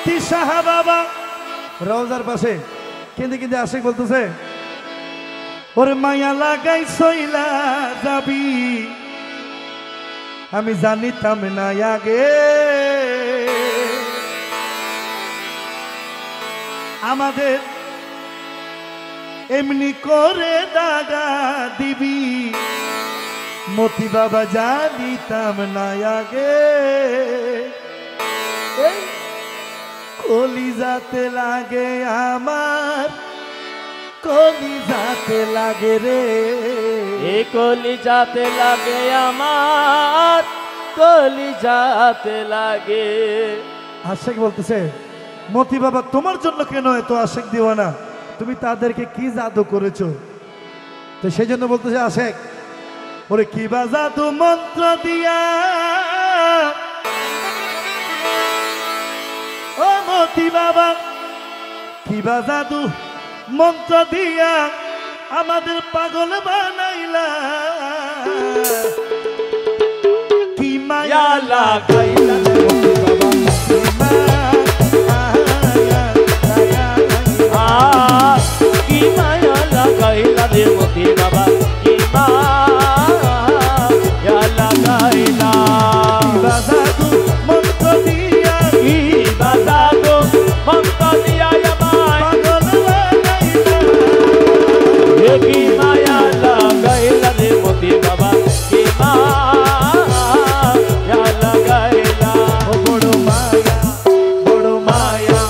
মতি সাহা বাবা রওজার পাশে কেঁদে কেঁদে আশিক বলতেছে, ওরে মায়া লাগাই সইলা যাবি, আমি জানিতাম না আগে আমাদের এমনি করে দাগা দিবি, মতি বাবা জানিতাম না আগে। কলিজাতে লাগে আমার, কলিজাতে লাগে রে, কলিজাতে লাগে আমার, কলিজাতে লাগে। আশিক বলতেছে, মতি বাবা তোমার জন্য কেন এত আশিক দিওয়ানা, তুমি তাদেরকে কি জাদু করেছো? তো সেই জন্য বলতেছে আশিক, ওরে কি বা জাদু মন্ত্র দিয়া ও মতি বাবা, কি বা জাদু মন্ত্র দিয়া আমাদের পাগল বানাইলা, কি মায়া লাগাইলা কি মায়া লাগাইলা রে মতি বাবা, কি মায়া লাগাইলা। জাদু মন্ত্র দিয়া, কি জাদু মন্ত্র দিয়া আমায় পাগল বানাইলা, কি মায়া লাগাইলা রে মতি বাবা, কি মায়া লাগাইলা। ও বড় মায়া, বড় মায়া,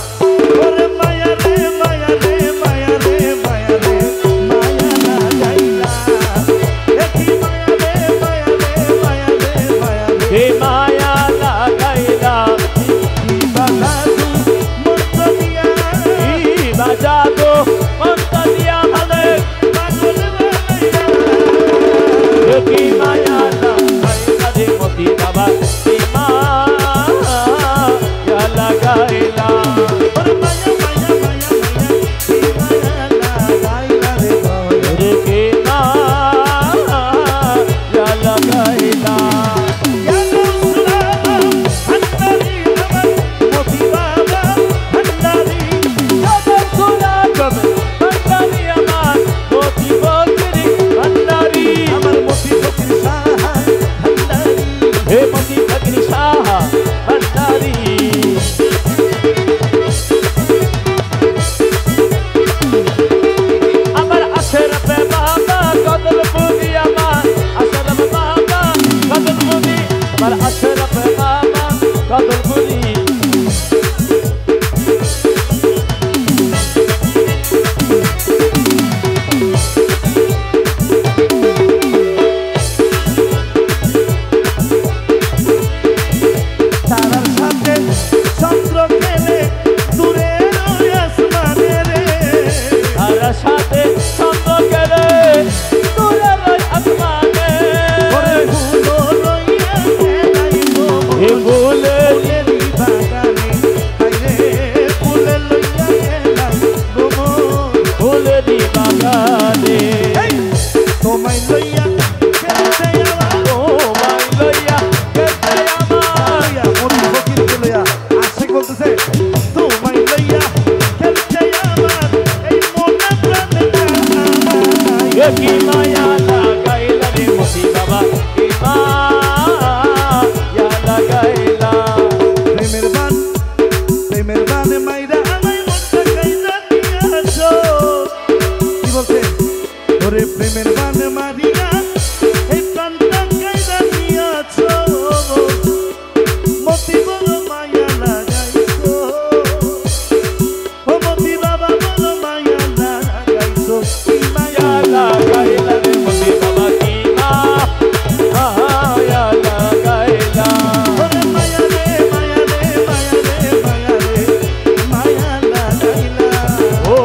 ওরে মায়া রে মায়া রে মায়া রে মায়া রে, মায়া লাগাইলা, কি মায়া রে মায়া রে মায়া রে মায়া রে, কি মায়া লাগাইলা। কি বাজাদু মন্ত্র দিয়া, কি জাদু মন্ত্র দিয়া আমাদের পাগল বানাইলা, কি মায়া লাগাইলা রে মতি বাবা, কি মায়া লাগাইলা। ওরে মায়া মায়া মায়া মায়া, কি মায়া লাগাইলা রে গয়া, রে কি মায়া লাগাইলা। ইয়া রাসূলুল্লাহ ভান্ডারি আমার মতি বাবা ভান্ডারি, ভান্ডারি আমার মতি বকরি ভান্ডারি, আমার মতি ফকির সাহা ভান্ডারি, হে মতি বকরি সাহা ভান্ডারি। আমার আশরাফে বাবা কদল মুদি, আমার আশরাফে বাবা কদল মুদি, আমার আশরাফে বাবা কদল মুদি। তারার সাথে চন্দ্র খেলে দূরে ওই আসমানে রে, তার সাথে চন্দ্র গেলে দূরের ওই আসমানে, ওরে ফুলো লইয়া গেলাইব এ বলে ফুলেরই বাগানে, হাইরে ফুলে লইয়া গেলাইব মন, ফুলেরই বাগানে, তোমায় লইয়া খেলতে আমার, তোমায় লইয়া গেছে আমার, লইয়া মতি ফকিরকে লইয়া আশিক বলতেছে, তোমায় লইয়া খেলতে আমার, এই মনে প্রাণে এ কি মায়া লাগাইলা রে মতি বাবা, কি মায়া লাগাইলা। প্রেমের বান মাইরা আমায় মনটা কাইরা দিয়াছো, কি বলছে, ওরে প্রেমের বান মারিয়া এই প্রাণটা কাইরা দিয়াছো, মতি বড় মায়া লাগাইছো, ও মতি বাবা বড় মায়া লাগাইছো, কি মায়া লাগাইলা রে মতি বাবা, কি মায়া লাগাইলা। ওরে মায়া রে মায়া রে মায়া রে মায়া রে, মায়া লাগাইলা, ও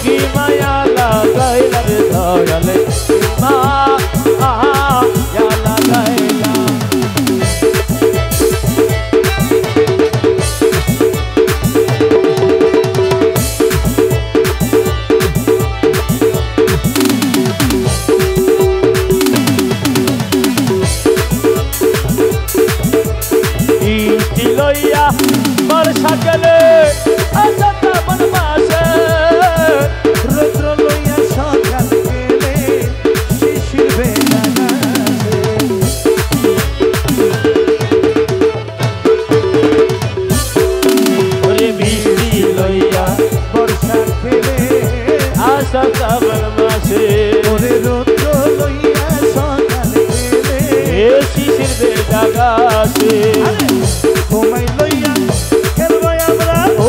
কি মায়া লাগাইলা রে দয়ালে, সকালে আসা শ্রাবণ মাসে রৌদ্র লইয়া সকাল গেলে শিশির বেলাগাছে ওরে বৃষ্টি লইয়া বর্ষা খেলে আসা শ্রাবণ মাসে ওরে রৌদ্র লইয়া সকাল গেলে এ শিশির বেলাগাছে তোমায় লইয়া খেলবো আমরা ও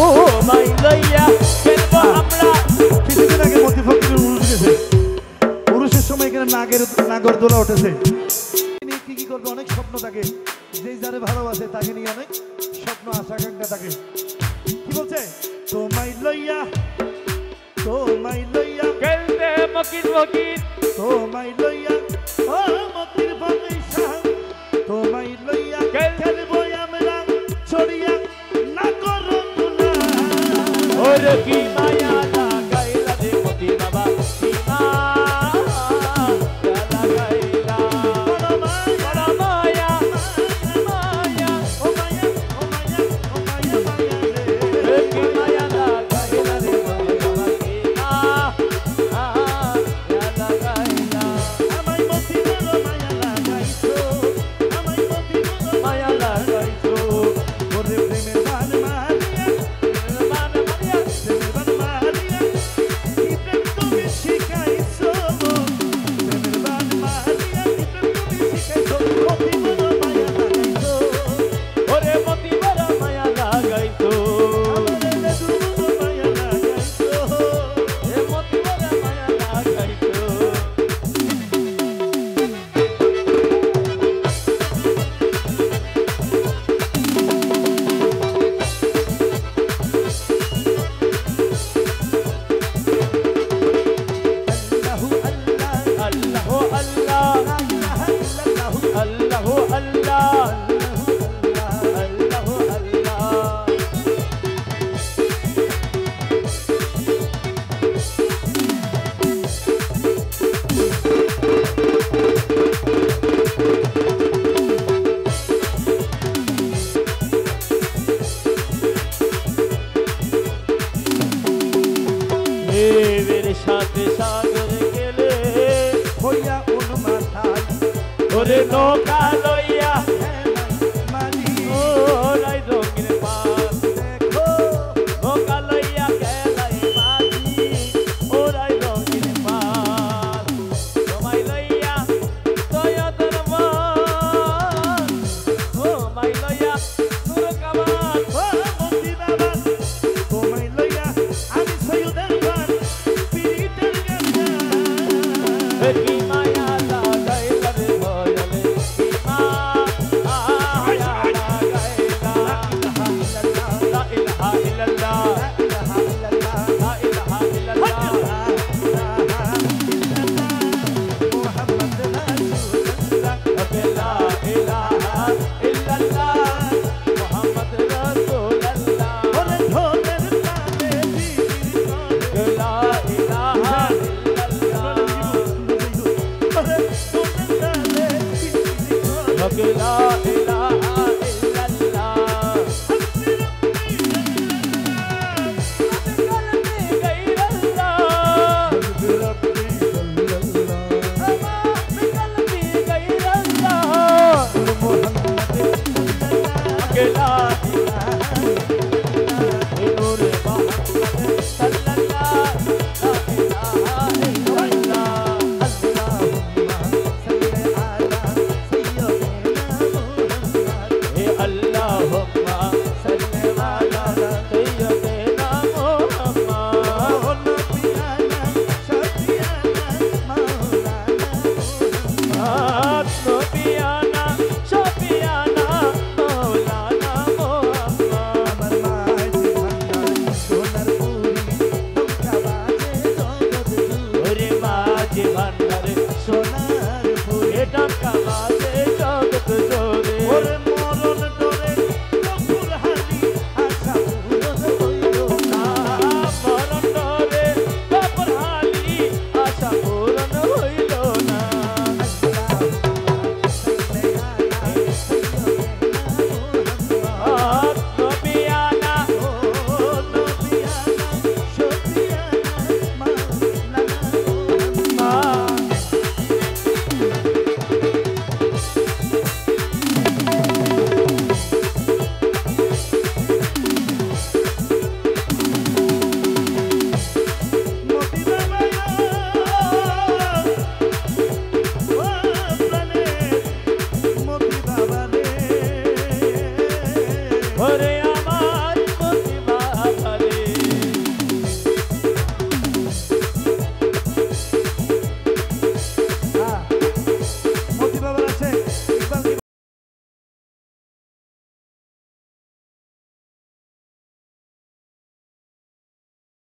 মাই লইয়া খেলবো আমরা কিছুদিন আগে মতি ফকিরের উরুস গেছে উরুসের সময় এখানে নাগরদোলা উঠেছে তিনি কি করবে অনেক স্বপ্ন থাকে যে যারে ভালোবাসে তাকে নিয়ে অনেক স্বপ্ন আশা আকাঙ্ক্ষা থাকে কি বলছে তোমায় লইয়া খেলতে মকির মকির তোমায় লইয়া ও মতির ফকির তোমায় লইয়া খেলবো আমরা ছড়িয়া নাগরদোলা ওরে কি মায়া লাগাইলা রে মতি বাবা কি মায়া লাগাইলা বড় মায়া মায়া ও মায়া ও মায়া ও মায়া মায়া রে কি মায়া লাগাইলা রে মতি বাবা কি মায়া লাগাইলা আমায় মতি বড় মায়া লাগাইছো আমায় মতি বড় মায়া লাগাইছো ওরে প্রেমের বান মারিয়া মান মারিয়া প্রেমের বান মারিয়া কি প্রেম তুমি শিখাইছো প্রেমের বান মারিয়া কি প্রেম তুমি শিখাইছো মতি বড় মায়া লাগাইছো ওরে মতি বড় মায়া লাগাইতো আমারে দুবড় মায়া লাগাইছো এ মতি বড় মায়া লাগাইতো আল্লাহু আল্লাহ আল্লাহ আল্লাহ লা ইলাহা ইল্লাল্লাহু আল্লাহ আল্লাহ আল্লাহ আল্লাহ দেবের সাথে সাগর গেলে হইয়া উন্মাথায় ওরে নৌকা